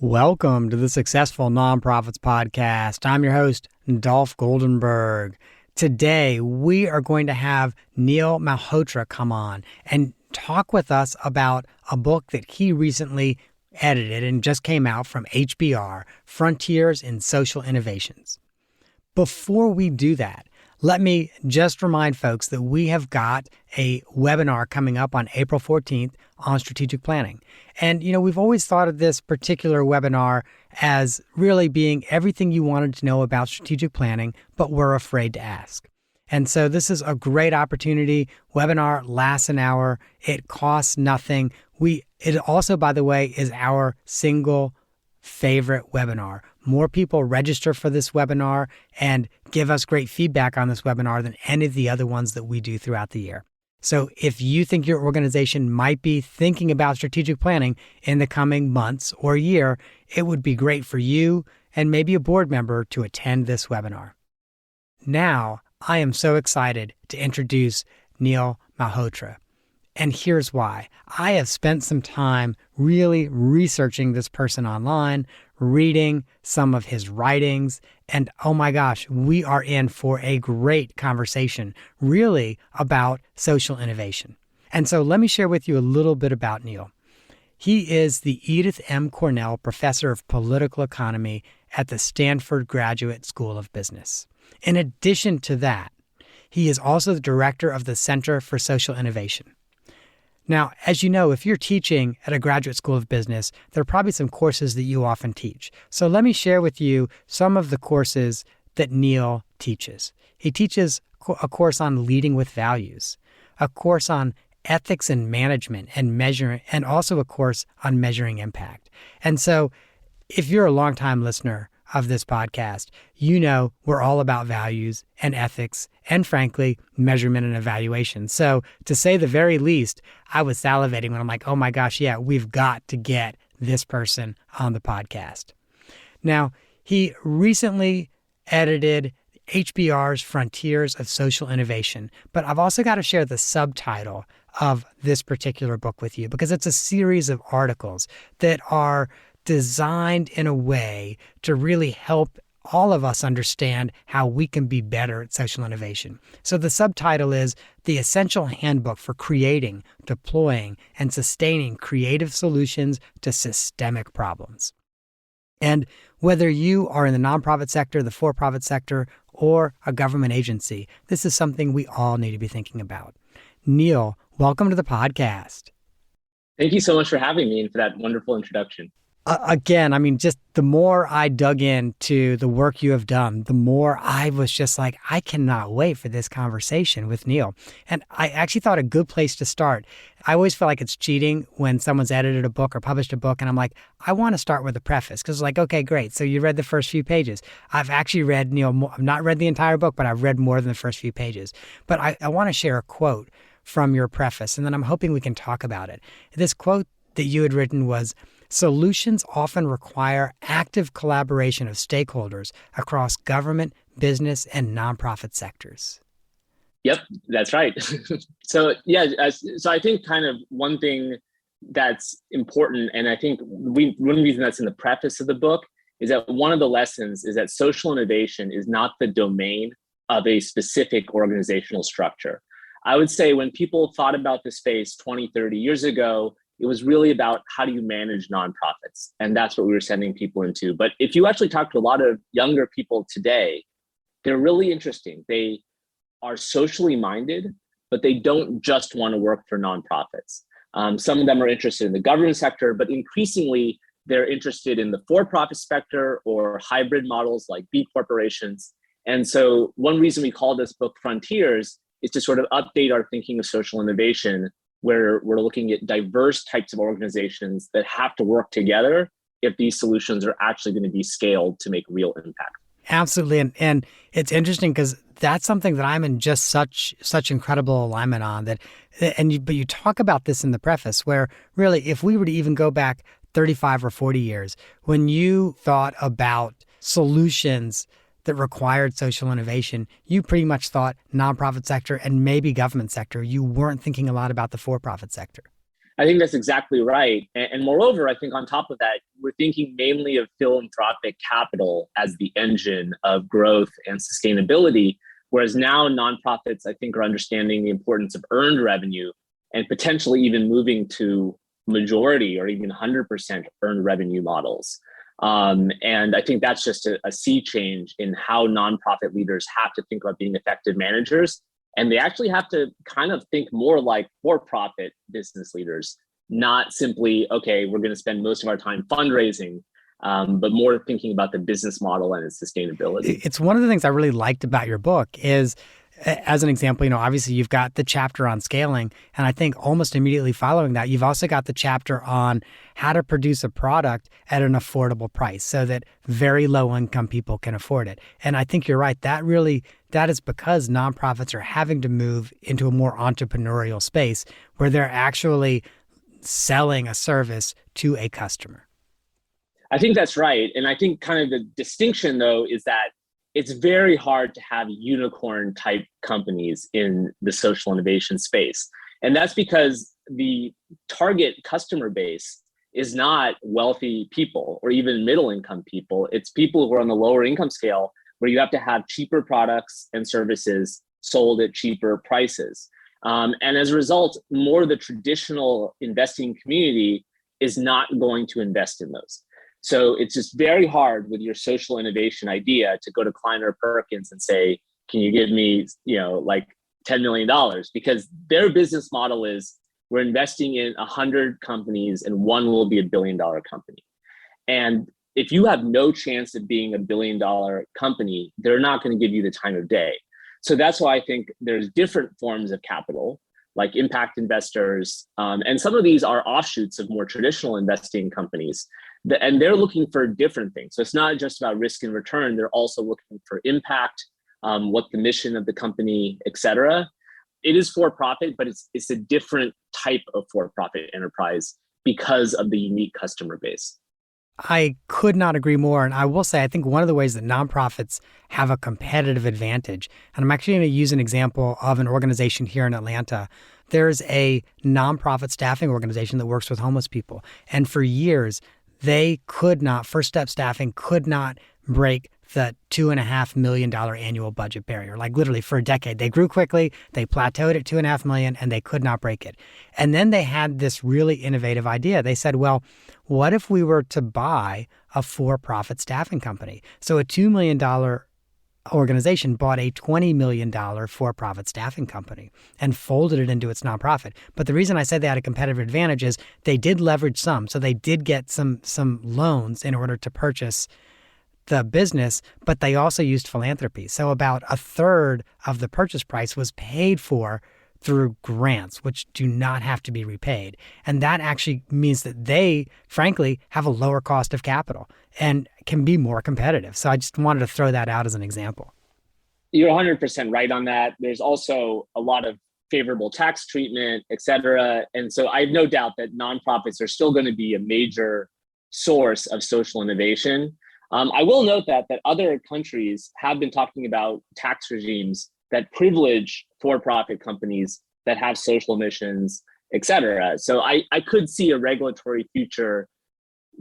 Welcome to the Successful Nonprofits Podcast. I'm your host, Dolph Goldenberg. Today, we are going to have Neil Malhotra come on and talk with us about a book that he recently edited and just came out from HBR, Frontiers in Social Innovations. Before we do that, let me just remind folks that we have got a webinar coming up on April 14th on strategic planning. And, we've always thought of this particular webinar as really being everything you wanted to know about strategic planning, but were afraid to ask. And so this is a great opportunity. Webinar lasts an hour. It costs nothing. It also, by the way, is our single favorite webinar. More people register for this webinar and give us great feedback on this webinar than any of the other ones that we do throughout the year. So if you think your organization might be thinking about strategic planning in the coming months or year, it would be great for you and maybe a board member to attend this webinar. Now, I am so excited to introduce Neil Malhotra. And here's why. I have spent some time really researching this person online, reading some of his writings, and oh my gosh, we are in for a great conversation, really about social innovation. And so let me share with you a little bit about Neil. He is the Edith M. Cornell Professor of Political Economy at the Stanford Graduate School of Business. In addition to that, he is also the director of the Center for Social Innovation. Now, as you know, if you're teaching at a graduate school of business, there are probably some courses that you often teach. So let me share with you some of the courses that Neil teaches. He teaches a course on leading with values, a course on ethics and management and measuring, and also a course on measuring impact. And so if you're a longtime listener of this podcast, you know we're all about values and ethics and, frankly, measurement and evaluation. So to say the very least, I was salivating when I'm like, oh my gosh, yeah, we've got to get this person on the podcast. Now, he recently edited HBR's Frontiers of Social Innovation, but I've also got to share the subtitle of this particular book with you because it's a series of articles that are designed in a way to really help all of us understand how we can be better at social innovation. So the subtitle is The Essential Handbook for Creating, Deploying, and Sustaining Creative Solutions to Systemic Problems. And whether you are in the nonprofit sector, the for-profit sector, or a government agency, this is something we all need to be thinking about. Neil, welcome to the podcast. Thank you so much for having me and for that wonderful introduction. Again, just the more I dug into the work you have done, the more I was just like, I cannot wait for this conversation with Neil. And I actually thought a good place to start. I always feel like it's cheating when someone's edited a book or published a book. And I'm like, I want to start with a preface because it's like, okay, great. So you read the first few pages. I've actually read, I've not read the entire book, but I've read more than the first few pages. But I want to share a quote from your preface, and then I'm hoping we can talk about it. This quote that you had written was, "Solutions often require active collaboration of stakeholders across government, business, and nonprofit sectors." Yep, that's right. So I think kind of one thing that's important, and I think one reason that's in the preface of the book is that one of the lessons is that social innovation is not the domain of a specific organizational structure. I would say when people thought about this space 20, 30 years ago, it was really about how do you manage nonprofits? And that's what we were sending people into. But if you actually talk to a lot of younger people today, they're really interesting. They are socially minded, but they don't just want to work for nonprofits. Some of them are interested in the government sector, but increasingly they're interested in the for-profit sector or hybrid models like B corporations. And so one reason we call this book Frontiers is to sort of update our thinking of social innovation, where we're looking at diverse types of organizations that have to work together if these solutions are actually going to be scaled to make real impact. Absolutely. And it's interesting because that's something that I'm in just such incredible alignment on but you talk about this in the preface where really, if we were to even go back 35 or 40 years, when you thought about solutions that required social innovation, you pretty much thought nonprofit sector and maybe government sector. You weren't thinking a lot about the for-profit sector. I think that's exactly right. And moreover, I think on top of that, we're thinking mainly of philanthropic capital as the engine of growth and sustainability. Whereas now nonprofits, I think, are understanding the importance of earned revenue and potentially even moving to majority or even 100% earned revenue models. And I think that's just a sea change in how nonprofit leaders have to think about being effective managers. And they actually have to kind of think more like for-profit business leaders, not simply, okay, we're going to spend most of our time fundraising, but more thinking about the business model and its sustainability. It's one of the things I really liked about your book is, as an example, obviously you've got the chapter on scaling. And I think almost immediately following that, you've also got the chapter on how to produce a product at an affordable price so that very low income people can afford it. And I think you're right. That is because nonprofits are having to move into a more entrepreneurial space where they're actually selling a service to a customer. I think that's right. And I think kind of the distinction, though, is that it's very hard to have unicorn type companies in the social innovation space. And that's because the target customer base is not wealthy people or even middle income people. It's people who are on the lower income scale where you have to have cheaper products and services sold at cheaper prices. And as a result, more of the traditional investing community is not going to invest in those. So it's just very hard with your social innovation idea to go to Kleiner Perkins and say, can you give me, like $10 million? Because their business model is we're investing in 100 companies and one will be $1 billion company. And if you have no chance of being $1 billion company, they're not going to give you the time of day. So that's why I think there's different forms of capital, like impact investors. And some of these are offshoots of more traditional investing companies. And they're looking for different things. So it's not just about risk and return. They're also looking for impact, what the mission of the company, et cetera. It is for profit, but it's a different type of for-profit enterprise because of the unique customer base. I could not agree more. And I will say, I think one of the ways that nonprofits have a competitive advantage, and I'm actually going to use an example of an organization here in Atlanta. There's a nonprofit staffing organization that works with homeless people. And for years, First Step Staffing could not break the $2.5 million annual budget barrier. Like literally for a decade, they grew quickly, they plateaued at $2.5 million, and they could not break it. And then they had this really innovative idea. They said, well, what if we were to buy a for-profit staffing company? So a $2 million organization bought a $20 million for-profit staffing company and folded it into its nonprofit. But the reason I said they had a competitive advantage is they did leverage some. So they did get some loans in order to purchase the business, but they also used philanthropy. So about a third of the purchase price was paid for through grants, which do not have to be repaid. And that actually means that they, frankly, have a lower cost of capital and can be more competitive. So I just wanted to throw that out as an example. You're 100% right on that. There's also a lot of favorable tax treatment, et cetera. And so I have no doubt that nonprofits are still going to be a major source of social innovation. I will note that other countries have been talking about tax regimes that privilege for-profit companies that have social missions, et cetera. So I could see a regulatory future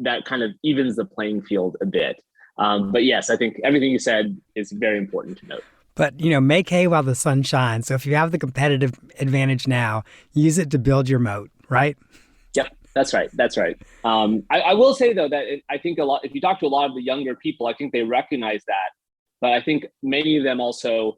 that kind of evens the playing field a bit. But yes, I think everything you said is very important to note. But, make hay while the sun shines. So if you have the competitive advantage now, use it to build your moat, right? Yep, that's right. That's right. I will say, though, that I think if you talk to a lot of the younger people, I think they recognize that. But I think many of them also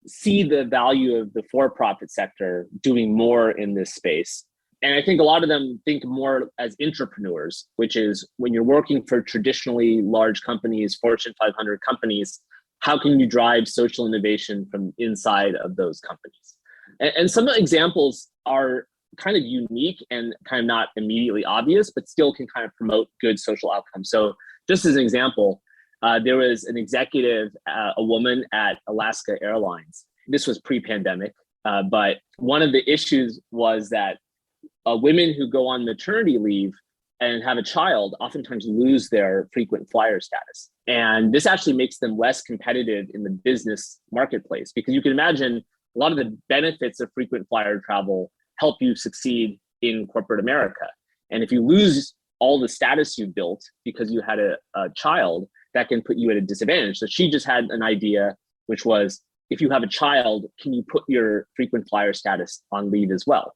see the value of the for-profit sector doing more in this space. And I think a lot of them think more as entrepreneurs, which is when you're working for traditionally large companies, Fortune 500 companies, how can you drive social innovation from inside of those companies? And some examples are kind of unique and kind of not immediately obvious, but still can kind of promote good social outcomes. So just as an example, there was an executive, a woman at Alaska Airlines. This was pre-pandemic, but one of the issues was that women who go on maternity leave and have a child oftentimes lose their frequent flyer status. And this actually makes them less competitive in the business marketplace, because you can imagine a lot of the benefits of frequent flyer travel help you succeed in corporate America. And if you lose all the status you built because you had a child, that can put you at a disadvantage. So she just had an idea, which was, if you have a child, can you put your frequent flyer status on leave as well?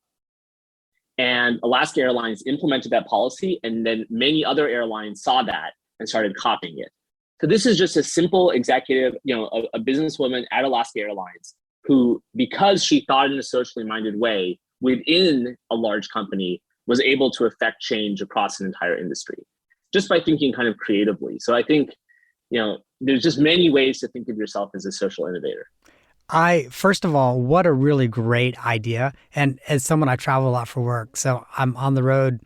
And Alaska Airlines implemented that policy, and then many other airlines saw that and started copying it. So this is just a simple executive, a businesswoman at Alaska Airlines who, because she thought in a socially minded way within a large company, was able to affect change across an entire industry just by thinking kind of creatively. So I think, there's just many ways to think of yourself as a social innovator. First of all, what a really great idea. And as someone, I travel a lot for work, so I'm on the road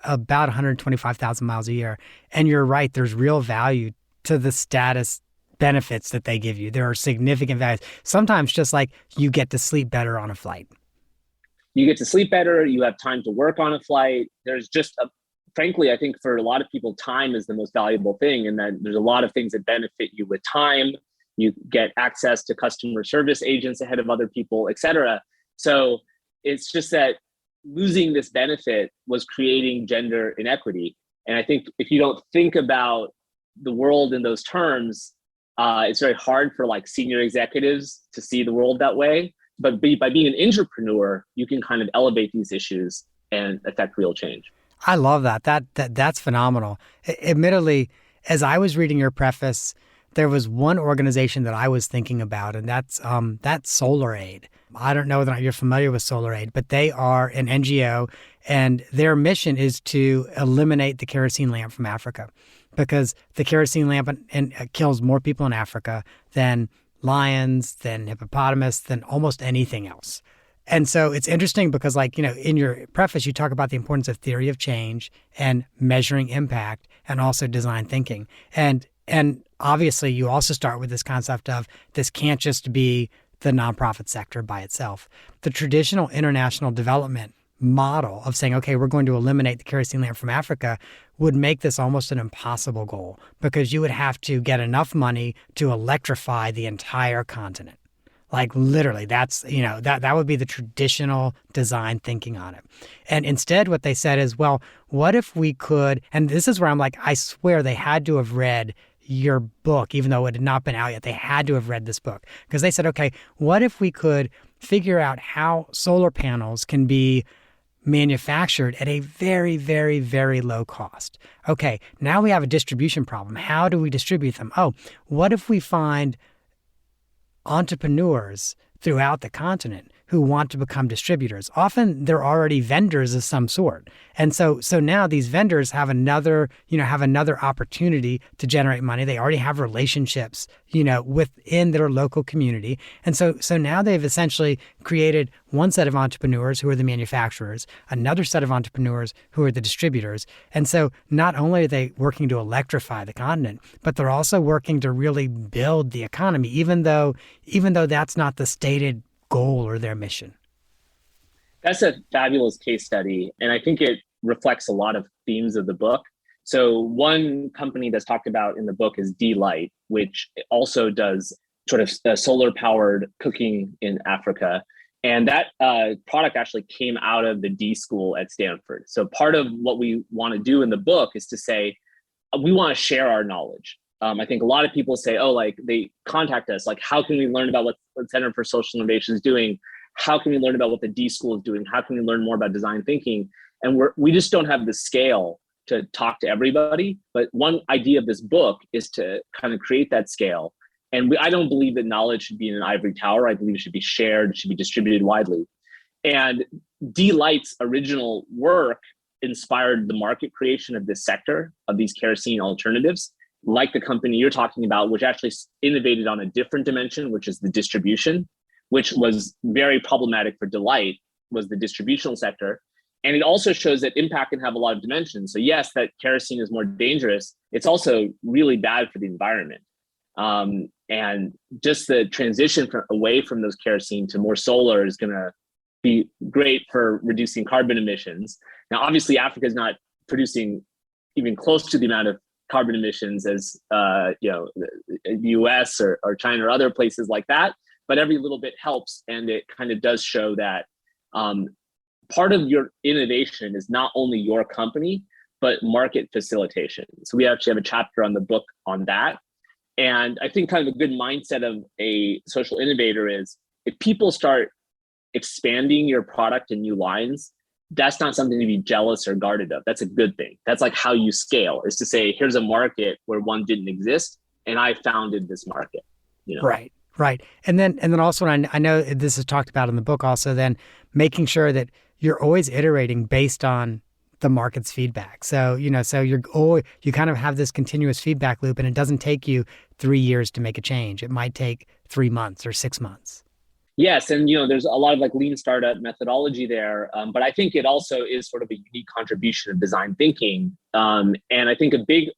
about 125,000 miles a year. And you're right, there's real value to the status benefits that they give you. There are significant values. Sometimes just like you get to sleep better on a flight. You get to sleep better. You have time to work on a flight. There's just frankly, I think for a lot of people, time is the most valuable thing. And that there's a lot of things that benefit you with time. You get access to customer service agents ahead of other people, et cetera. So it's just that losing this benefit was creating gender inequity. And I think if you don't think about the world in those terms, it's very hard for like senior executives to see the world that way. But by being an entrepreneur, you can kind of elevate these issues and affect real change. I love that. That's phenomenal. Admittedly, as I was reading your preface, there was one organization that I was thinking about, and that's Solar Aid. I don't know whether or not you're familiar with Solar Aid, but they are an NGO, and their mission is to eliminate the kerosene lamp from Africa, because the kerosene lamp kills more people in Africa than lions, than hippopotamus, than almost anything else. And so it's interesting because, in your preface, you talk about the importance of theory of change and measuring impact and also design thinking. And obviously, you also start with this concept of this can't just be the nonprofit sector by itself. The traditional international development model of saying, okay, we're going to eliminate the kerosene lamp from Africa would make this almost an impossible goal, because you would have to get enough money to electrify the entire continent. Like literally, that's, that would be the traditional design thinking on it. And instead, what they said is, well, what if we could, and this is where I'm like, I swear they had to have read your book, even though it had not been out yet. They had to have read this book, because they said, okay, what if we could figure out how solar panels can be manufactured at a very, very, very low cost? Okay, now we have a distribution problem. How do we distribute them? Oh, what if we find entrepreneurs throughout the continent who want to become distributors? Often they're already vendors of some sort. And so now these vendors have another opportunity to generate money. They already have relationships, within their local community. And so now they've essentially created one set of entrepreneurs who are the manufacturers, another set of entrepreneurs who are the distributors. And so not only are they working to electrify the continent, but they're also working to really build the economy, even though that's not the stated goal or their mission. That's a fabulous case study. And I think it reflects a lot of themes of the book. So one company that's talked about in the book is D-Light, which also does sort of solar powered cooking in Africa. And that product actually came out of the D School at Stanford. So part of what we want to do in the book is to say, we want to share our knowledge. I think a lot of people say, they contact us, how can we learn about what Center for Social Innovation is doing? How can we learn about what the D School is doing? How can we learn more about design thinking? And we just don't have the scale to talk to everybody. But one idea of this book is to kind of create that scale. And I don't believe that knowledge should be in an ivory tower. I believe it should be shared, should be distributed widely. And D-Light's original work inspired the market creation of this sector, of these kerosene alternatives, like the company you're talking about, which actually innovated on a different dimension, which is the distribution, which was very problematic for D-Light, was the distributional sector. And it also shows that impact can have a lot of dimensions. So yes, that kerosene is more dangerous. It's also really bad for the environment. And just the transition away from those kerosene to more solar is going to be great for reducing carbon emissions. Now, obviously, Africa is not producing even close to the amount of carbon emissions as the US or China or other places like that. But every little bit helps. And it kind of does show that part of your innovation is not only your company, but market facilitation. So we actually have a chapter on the book on that. And I think kind of a good mindset of a social innovator is if people start expanding your product in new lines, that's not something to be jealous or guarded of. That's a good thing. That's like how you scale, is to say, here's a market where one didn't exist, and I founded this market. Right. Right. And then also, I know this is talked about in the book also, then making sure that you're always iterating based on the market's feedback. So, so you kind of have this continuous feedback loop, and it doesn't take you 3 years to make a change. It might take 3 months or 6 months. Yes. And, there's a lot of like lean startup methodology there. But I think it also is sort of a unique contribution of design thinking. And I think a big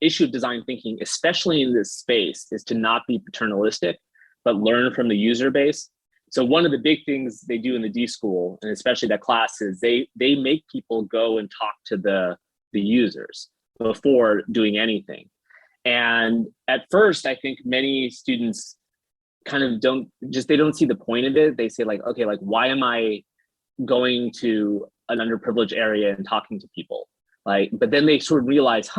issue of design thinking, especially in this space, is to not be paternalistic, but learn from the user base. So one of the big things they do in the D school, and especially that class, is they make people go and talk to the users before doing anything. And at first, I think many students kind of don't see the point of it. They say like, okay, like, why am I going to an underprivileged area and talking to people? Like, but then they sort of realize,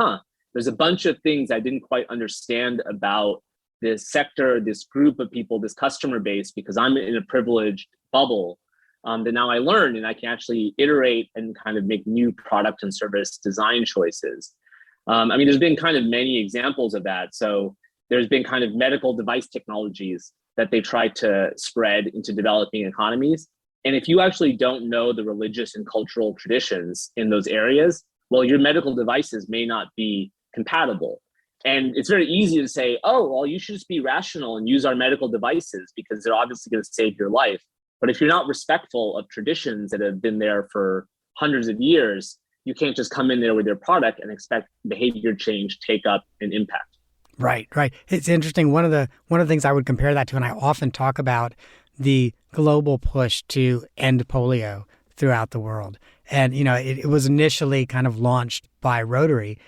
there's a bunch of things I didn't quite understand about this sector, this group of people, this customer base, because I'm in a privileged bubble, that now I learned, and I can actually iterate and kind of make new product and service design choices. There's been kind of many examples of that. So there's been kind of medical device technologies that they tried to spread into developing economies. And if you actually don't know the religious and cultural traditions in those areas, well, your medical devices may not be compatible. And it's very easy to say, oh, well, you should just be rational and use our medical devices because they're obviously going to save your life. But if you're not respectful of traditions that have been there for hundreds of years, you can't just come in there with your product and expect behavior change, take up, and impact. Right. It's interesting. One of the things I would compare that to, and I often talk about the global push to end polio throughout the world. And, it was initially kind of launched by Rotary.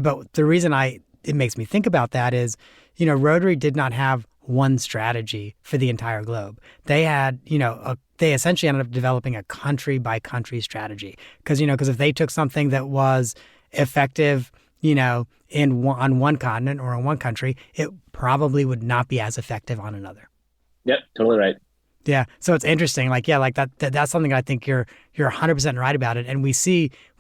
But the reason it makes me think about that is, Rotary did not have one strategy for the entire globe. They had, they essentially ended up developing a country by country strategy. Because if they took something that was effective, on one continent or in one country, it probably would not be as effective on another. Yep, totally right. Yeah. So it's interesting. That's something I think you're 100% right about it. And we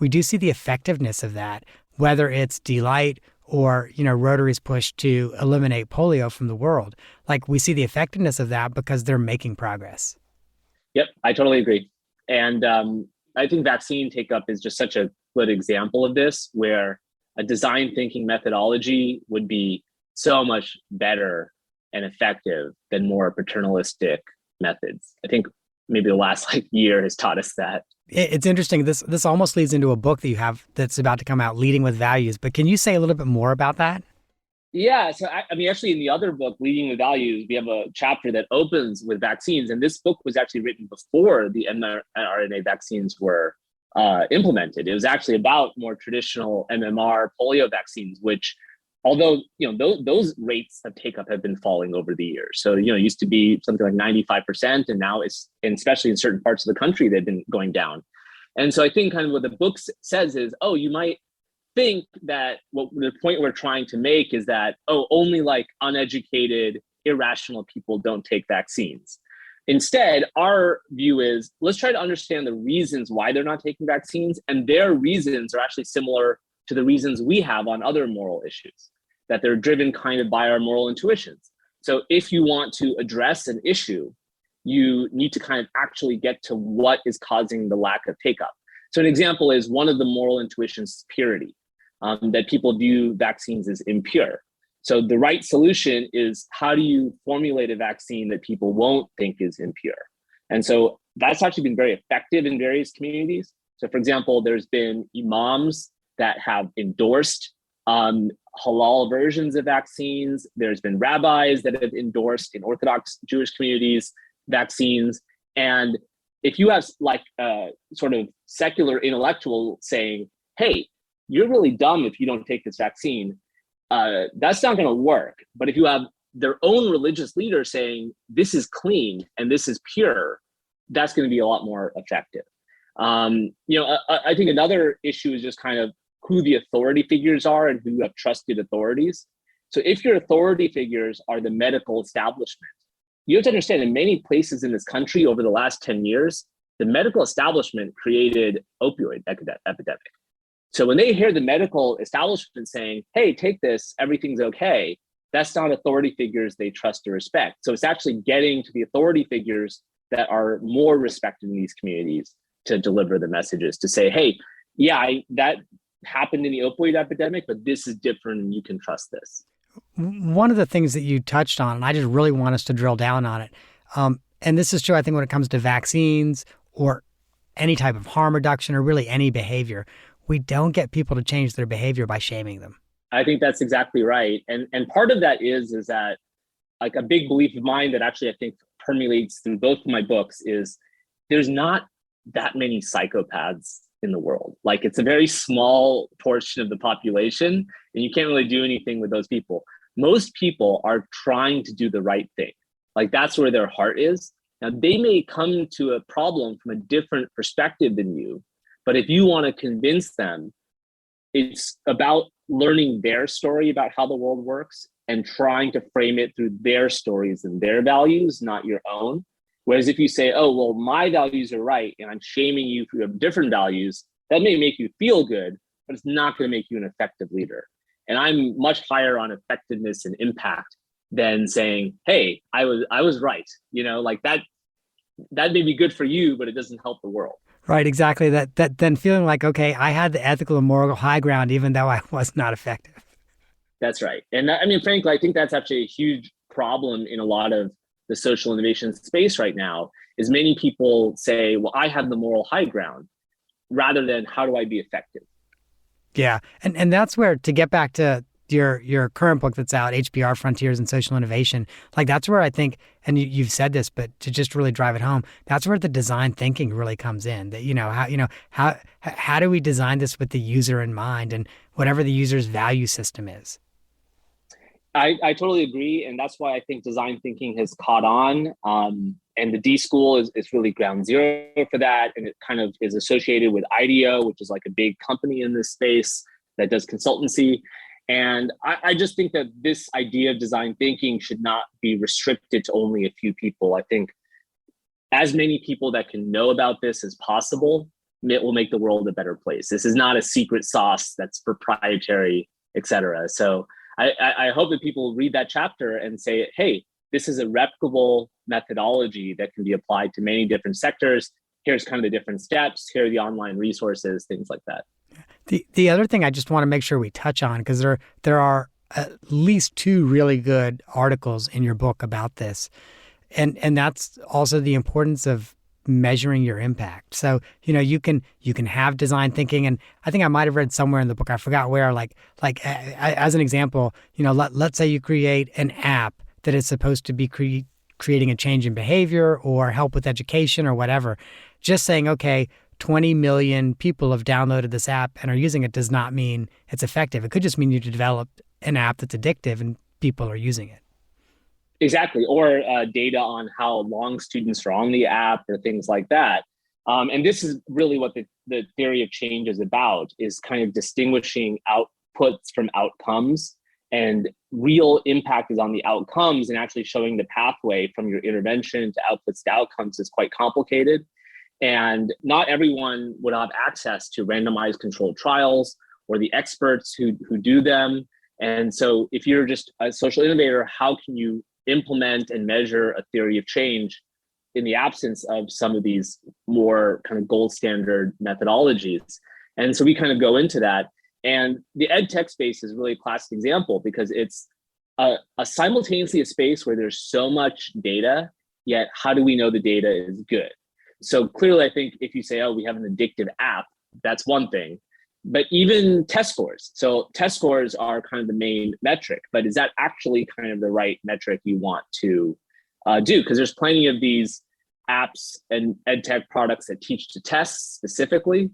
do see the effectiveness of that, whether it's Delight or, Rotary's push to eliminate polio from the world. Like, we see the effectiveness of that because they're making progress. Yep, I totally agree. And I think vaccine take-up is just such a good example of this, where a design thinking methodology would be so much better and effective than more paternalistic methods. I think maybe the last year has taught us that. It's interesting. This almost leads into a book that you have that's about to come out, Leading with Values. But can you say a little bit more about that? Yeah. So actually in the other book, Leading with Values, we have a chapter that opens with vaccines. And this book was actually written before the mRNA vaccines were implemented. It was actually about more traditional MMR polio vaccines, which, although those rates of take-up have been falling over the years. So it used to be something like 95%, and now and especially in certain parts of the country, they've been going down. And so I think kind of what the book says is, you might think that what the point we're trying to make is that only uneducated, irrational people don't take vaccines. Instead, our view is, let's try to understand the reasons why they're not taking vaccines, and their reasons are actually similar to the reasons we have on other moral issues, that they're driven kind of by our moral intuitions. So if you want to address an issue, you need to kind of actually get to what is causing the lack of take-up. So an example is one of the moral intuitions is purity, that people view vaccines as impure. So the right solution is, how do you formulate a vaccine that people won't think is impure? And so that's actually been very effective in various communities. So for example, there's been imams that have endorsed halal versions of vaccines. There's been rabbis that have endorsed, in Orthodox Jewish communities, vaccines. And if you have a sort of secular intellectual saying, hey, you're really dumb if you don't take this vaccine, that's not going to work. But if you have their own religious leader saying, this is clean and this is pure, that's going to be a lot more effective. I think another issue is just kind of who the authority figures are and who have trusted authorities. So if your authority figures are the medical establishment, you have to understand in many places in this country over the last 10 years, the medical establishment created opioid epidemic. So when they hear the medical establishment saying, hey, take this, everything's okay, that's not authority figures they trust or respect. So it's actually getting to the authority figures that are more respected in these communities to deliver the messages, to say, hey, yeah, that happened in the opioid epidemic, but this is different and you can trust this. One of the things that you touched on, and I just really want us to drill down on it, and this is true, I think, when it comes to vaccines or any type of harm reduction or really any behavior, we don't get people to change their behavior by shaming them. I think that's exactly right. And part of that is that like a big belief of mine that actually I think permeates through both of my books is there's not that many psychopaths in the world. Like it's a very small portion of the population and you can't really do anything with those people. Most people are trying to do the right thing. Like that's where their heart is. Now they may come to a problem from a different perspective than you, but if you want to convince them, it's about learning their story about how the world works and trying to frame it through their stories and their values, not your own. Whereas if you say, oh, well, my values are right and I'm shaming you for your different values, that may make you feel good, but it's not going to make you an effective leader. And I'm much higher on effectiveness and impact than saying, hey, I was right. Like that may be good for you, but it doesn't help the world. Right, exactly. That then feeling like, okay, I had the ethical and moral high ground, even though I was not effective. That's right. And frankly, I think that's actually a huge problem in a lot of the social innovation space right now, is many people say, well, I have the moral high ground, rather than how do I be effective? Yeah. And that's where, to get back to your current book that's out, HBR Frontiers in Social Innovation, like that's where I think, and you've said this, but to just really drive it home, that's where the design thinking really comes in. That how do we design this with the user in mind and whatever the user's value system is? I totally agree. And that's why I think design thinking has caught on. And the D School is really ground zero for that. And it kind of is associated with IDEO, which is like a big company in this space that does consultancy. And I just think that this idea of design thinking should not be restricted to only a few people. I think as many people that can know about this as possible, it will make the world a better place. This is not a secret sauce that's proprietary, et cetera. So I hope that people read that chapter and say, hey, this is a replicable methodology that can be applied to many different sectors. Here's kind of the different steps. Here are the online resources, things like that. The other thing I just want to make sure we touch on, because there are at least two really good articles in your book about this, and that's also the importance of measuring your impact. So you can have design thinking, and I think I might have read somewhere in the book, I forgot where, like as an example, let's say you create an app that is supposed to be creating a change in behavior or help with education or whatever. Just saying, okay, 20 million people have downloaded this app and are using it does not mean it's effective. It could just mean you developed an app that's addictive and people are using it. Exactly. Or data on how long students are on the app or things like that. And this is really what the theory of change is about, is kind of distinguishing outputs from outcomes. And real impact is on the outcomes, and actually showing the pathway from your intervention to outputs to outcomes is quite complicated. And not everyone would have access to randomized controlled trials or the experts who do them. And so if you're just a social innovator, how can you implement and measure a theory of change in the absence of some of these more kind of gold standard methodologies? And so we kind of go into that. And the ed tech space is really a classic example, because it's a simultaneously a space where there's so much data, yet how do we know the data is good? So clearly, I think if you say, oh, we have an addictive app, that's one thing. But even test scores. So test scores are kind of the main metric, but is that actually kind of the right metric you want to do? Because there's plenty of these apps and ed tech products that teach to test specifically.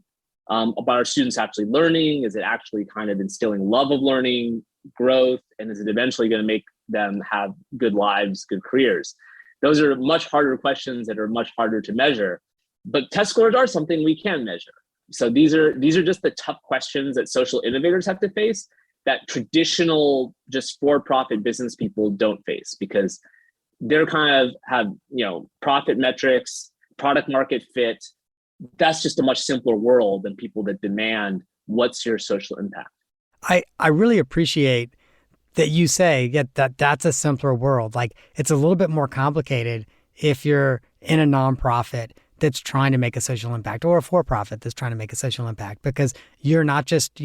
About our students actually learning? Is it actually kind of instilling love of learning, growth, and is it eventually going to make them have good lives, good careers? Those are much harder questions that are much harder to measure. But test scores are something we can measure. So these are just the tough questions that social innovators have to face that traditional just for-profit business people don't face, because they're kind of have, profit metrics, product market fit. That's just a much simpler world than people that demand what's your social impact. I really appreciate that you say that's a simpler world. Like, it's a little bit more complicated if you're in a nonprofit that's trying to make a social impact, or a for-profit that's trying to make a social impact, because you're not just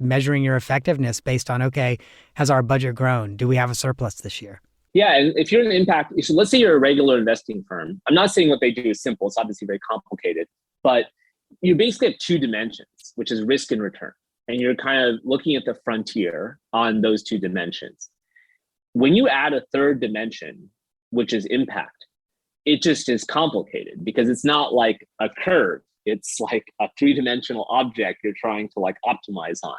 measuring your effectiveness based on, okay, has our budget grown? Do we have a surplus this year? Yeah, and if you're an impact, so let's say you're a regular investing firm. I'm not saying what they do is simple. It's obviously very complicated, but you basically have two dimensions, which is risk and return. And you're kind of looking at the frontier on those two dimensions. When you add a third dimension, which is impact, it just is complicated, because it's not like a curve. It's like a three-dimensional object you're trying to optimize on.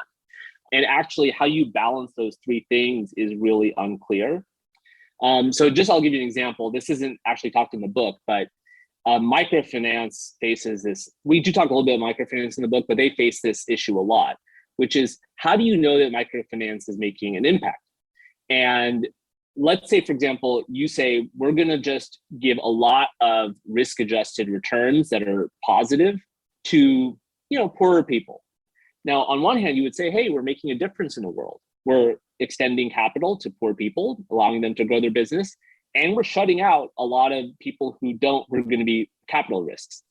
And actually how you balance those three things is really unclear. So just, I'll give you an example. This isn't actually talked in the book, but microfinance faces this. We do talk a little bit about microfinance in the book, but they face this issue a lot, which is, how do you know that microfinance is making an impact? And let's say, for example, you say, we're going to just give a lot of risk-adjusted returns that are positive to, poorer people. Now, on one hand, you would say, hey, we're making a difference in the world. We're extending capital to poor people, allowing them to grow their business, and we're shutting out a lot of people who are going to be capital risks.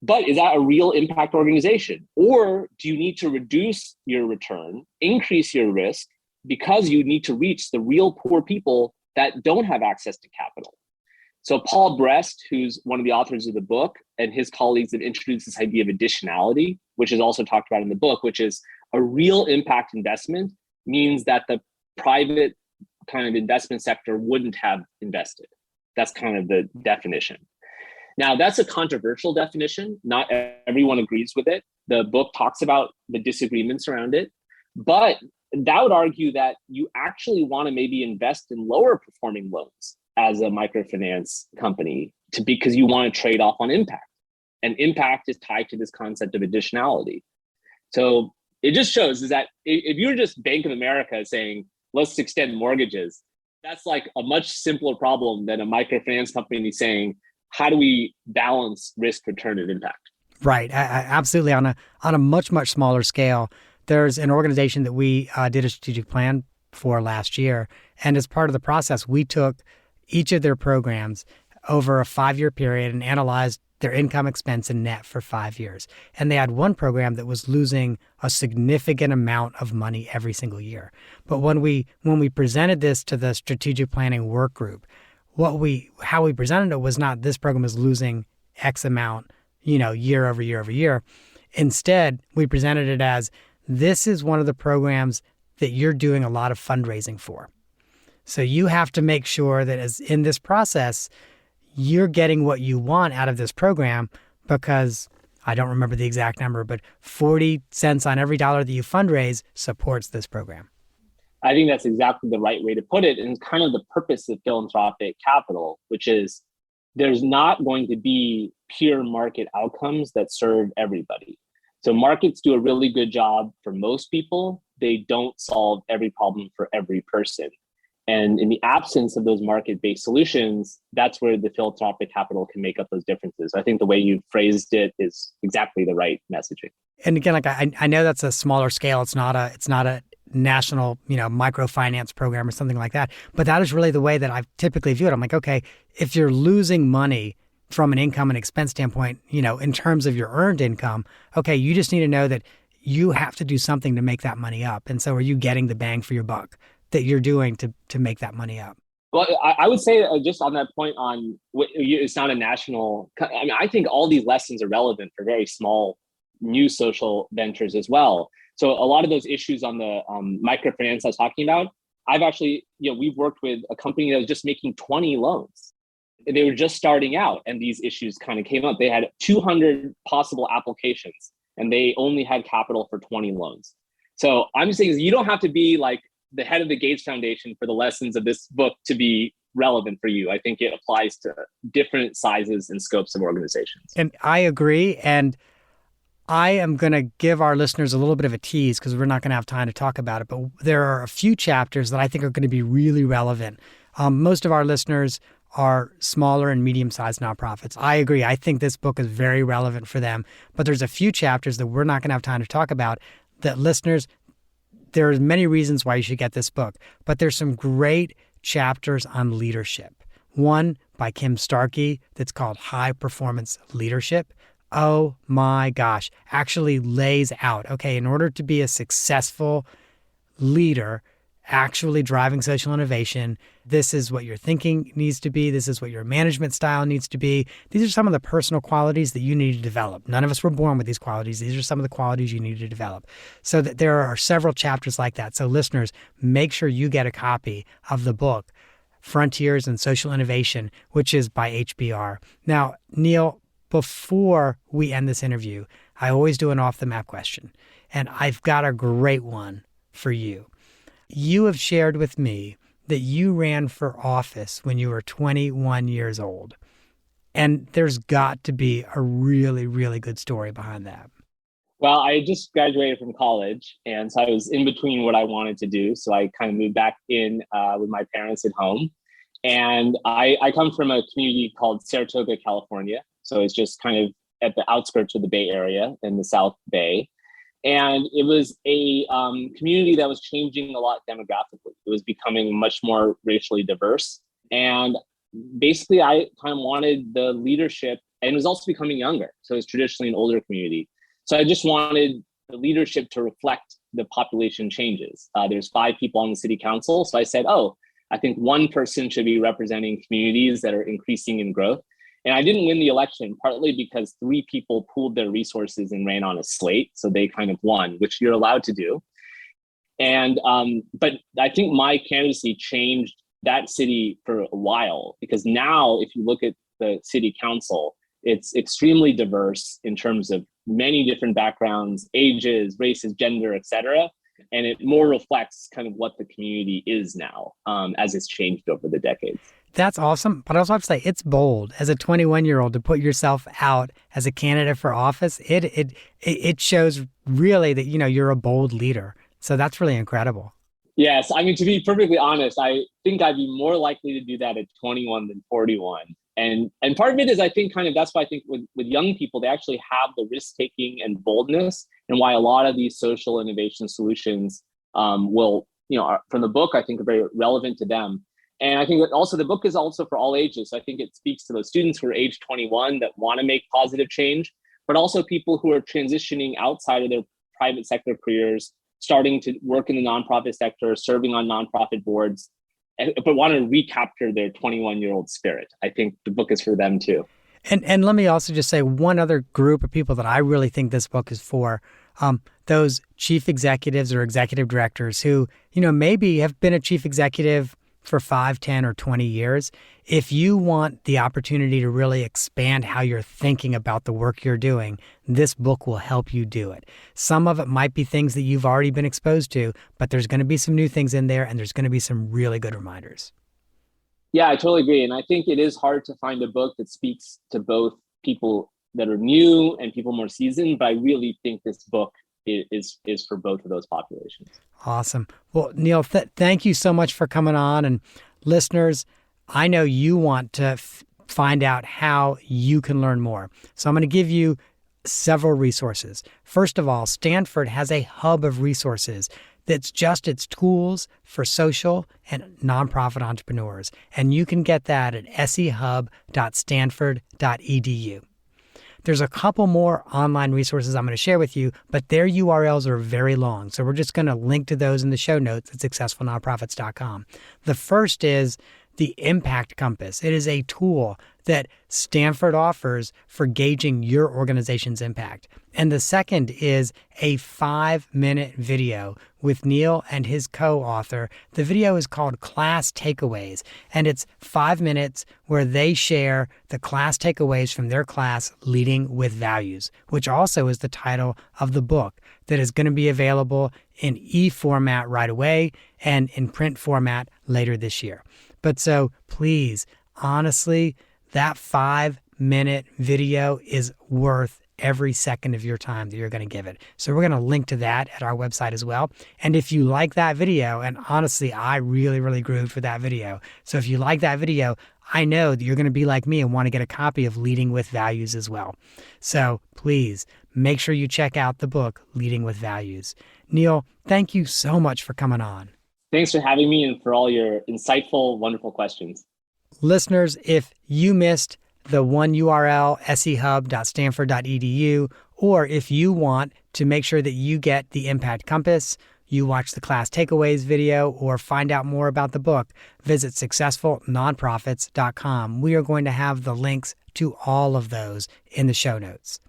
But is that a real impact organization? Or do you need to reduce your return, increase your risk, because you need to reach the real poor people that don't have access to capital? So Paul Brest, who's one of the authors of the book, and his colleagues have introduced this idea of additionality, which is also talked about in the book, which is a real impact investment means that the private kind of investment sector wouldn't have invested. That's kind of the definition. Now, that's a controversial definition. Not everyone agrees with it. The book talks about the disagreements around it, but that would argue that you actually want to maybe invest in lower performing loans as a microfinance company, because you want to trade off on impact. And impact is tied to this concept of additionality. So it just shows is that if you're just Bank of America saying, let's extend mortgages, that's like a much simpler problem than a microfinance company saying, how do we balance risk, return, and impact? Right. Absolutely. On a much, much smaller scale, there's an organization that we did a strategic plan for last year. And as part of the process, we took each of their programs over a 5-year period and analyzed their income, expense, and net for 5 years. And they had one program that was losing a significant amount of money every single year. But when we presented this to the strategic planning work group, how we presented it was not, this program is losing X amount, year over year over year. Instead, we presented it as, this is one of the programs that you're doing a lot of fundraising for. So you have to make sure that as in this process, you're getting what you want out of this program, because I don't remember the exact number, but 40 cents on every dollar that you fundraise supports this program. I think that's exactly the right way to put it. And kind of the purpose of philanthropic capital, which is there's not going to be pure market outcomes that serve everybody. So markets do a really good job for most people. They don't solve every problem for every person. And in the absence of those market-based solutions, that's where the philanthropic capital can make up those differences. I think the way you phrased it is exactly the right messaging. And again, like I know that's a smaller scale. It's not a national, microfinance program or something like that. But that is really the way that I typically view it. I'm like, okay, if you're losing money from an income and expense standpoint, in terms of your earned income, okay, you just need to know that you have to do something to make that money up. And so are you getting the bang for your buck that you're doing to make that money up? Well, I would say just on that point on it's not a national, I think all these lessons are relevant for very small new social ventures as well. So a lot of those issues on the microfinance I was talking about, I've actually, we've worked with a company that was just making 20 loans. They were just starting out and these issues kind of came up. They had 200 possible applications and they only had capital for 20 loans. So I'm saying is you don't have to be like the head of the Gates Foundation for the lessons of this book to be relevant for you. I think it applies to different sizes and scopes of organizations. And I agree. And I am going to give our listeners a little bit of a tease because we're not going to have time to talk about it. But there are a few chapters that I think are going to be really relevant. Most of our listeners are smaller and medium-sized nonprofits. I agree. I think this book is very relevant for them. But there's a few chapters that we're not going to have time to talk about that listeners, there are many reasons why you should get this book. But there's some great chapters on leadership. One by Kim Starkey that's called High Performance Leadership. Oh my gosh, actually lays out, okay, in order to be a successful leader, actually driving social innovation, this is what your thinking needs to be. This is what your management style needs to be. These are some of the personal qualities that you need to develop. None of us were born with these qualities. These are some of the qualities you need to develop. So that there are several chapters like that. So listeners, make sure you get a copy of the book, Frontiers in Social Innovation, which is by HBR. Now, Neil, before we end this interview, I always do an off-the-map question, and I've got a great one for you. You have shared with me that you ran for office when you were 21 years old, and there's got to be a really, really good story behind that. Well, I just graduated from college, and so I was in between what I wanted to do, so I kind of moved back in with my parents at home. And I come from a community called Saratoga, California. So it's just kind of at the outskirts of the Bay Area in the South Bay. And it was a community that was changing a lot demographically. It was becoming much more racially diverse. And basically, I kind of wanted the leadership, and it was also becoming younger. So it's traditionally an older community. So I just wanted the leadership to reflect the population changes. There's 5 people on the city council. So I said, I think one person should be representing communities that are increasing in growth. And I didn't win the election, partly because 3 people pooled their resources and ran on a slate. So they kind of won, which you're allowed to do. And but I think my candidacy changed that city for a while, because now if you look at the city council, it's extremely diverse in terms of many different backgrounds, ages, races, gender, et cetera. And it more reflects kind of what the community is now as it's changed over the decades. That's awesome. But I also have to say, it's bold as a 21-year-old to put yourself out as a candidate for office. It shows really that, you're a bold leader. So that's really incredible. Yes. I mean, to be perfectly honest, I think I'd be more likely to do that at 21 than 41. And part of it is, I think that's why I think with young people, they actually have the risk-taking and boldness, and why a lot of these social innovation solutions will, from the book, I think are very relevant to them. And I think that also the book is also for all ages. So I think it speaks to those students who are age 21 that want to make positive change, but also people who are transitioning outside of their private sector careers, starting to work in the nonprofit sector, serving on nonprofit boards, but want to recapture their 21-year-old spirit. I think the book is for them too. And let me also just say one other group of people that I really think this book is for, those chief executives or executive directors who, maybe have been a chief executive for 5, 10, or 20 years. If you want the opportunity to really expand how you're thinking about the work you're doing, this book will help you do it. Some of it might be things that you've already been exposed to, but there's going to be some new things in there, and there's going to be some really good reminders. Yeah, I totally agree. And I think it is hard to find a book that speaks to both people that are new and people more seasoned, but I really think this book is for both of those populations. Awesome. Well, Neil, thank you so much for coming on. And listeners, I know you want to find out how you can learn more. So I'm going to give you several resources. First of all, Stanford has a hub of resources that's just its tools for social and nonprofit entrepreneurs. And you can get that at sehub.stanford.edu. There's a couple more online resources I'm going to share with you, but their URLs are very long. So we're just going to link to those in the show notes at successfulnonprofits.com. The first is the Impact Compass. It is a tool that Stanford offers for gauging your organization's impact. And the second is a 5-minute video with Neil and his co-author. The video is called Class Takeaways, and it's 5 minutes where they share the class takeaways from their class, Leading with Values, which also is the title of the book that is going to be available in e-format right away and in print format later this year. But so please, honestly, that 5-minute video is worth every second of your time that you're going to give it. So we're going to link to that at our website as well. And if you like that video, and honestly, I really, really grooved for that video. So if you like that video, I know that you're going to be like me and want to get a copy of Leading with Values as well. So please make sure you check out the book, Leading with Values. Neil, thank you so much for coming on. Thanks for having me and for all your insightful, wonderful questions. Listeners, if you missed the one URL, sehub.stanford.edu, or if you want to make sure that you get the Impact Compass, you watch the class takeaways video, or find out more about the book, visit successfulnonprofits.com. We are going to have the links to all of those in the show notes.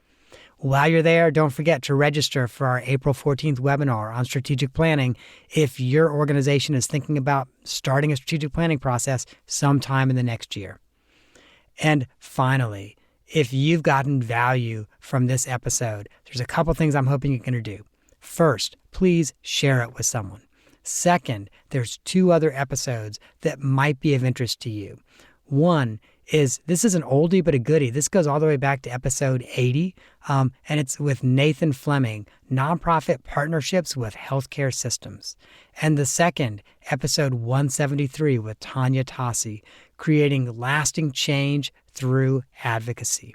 While you're there, don't forget to register for our April 14th webinar on strategic planning if your organization is thinking about starting a strategic planning process sometime in the next year. And finally, if you've gotten value from this episode, there's a couple things I'm hoping you're going to do. First, please share it with someone. Second, there's 2 other episodes that might be of interest to you. One is, this is an oldie but a goodie. This goes all the way back to episode 80, and it's with Nathan Fleming, Nonprofit Partnerships with Healthcare Systems. And the second, episode 173 with Tanya Tassi, Creating Lasting Change Through Advocacy.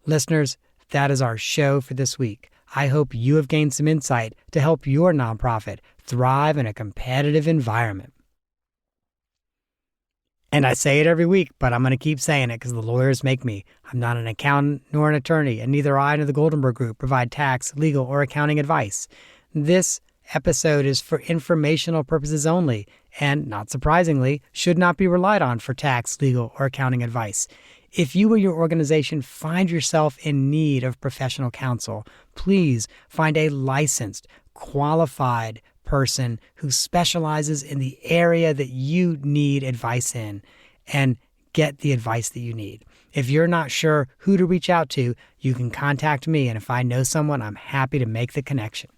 Listeners, that is our show for this week. I hope you have gained some insight to help your nonprofit thrive in a competitive environment. And I say it every week, but I'm going to keep saying it because the lawyers make me. I'm not an accountant nor an attorney, and neither I nor the Goldenberg Group provide tax, legal, or accounting advice. This episode is for informational purposes only, and not surprisingly, should not be relied on for tax, legal, or accounting advice. If you or your organization find yourself in need of professional counsel, please find a licensed, qualified person who specializes in the area that you need advice in, and get the advice that you need. If you're not sure who to reach out to, you can contact me, and if I know someone, I'm happy to make the connection.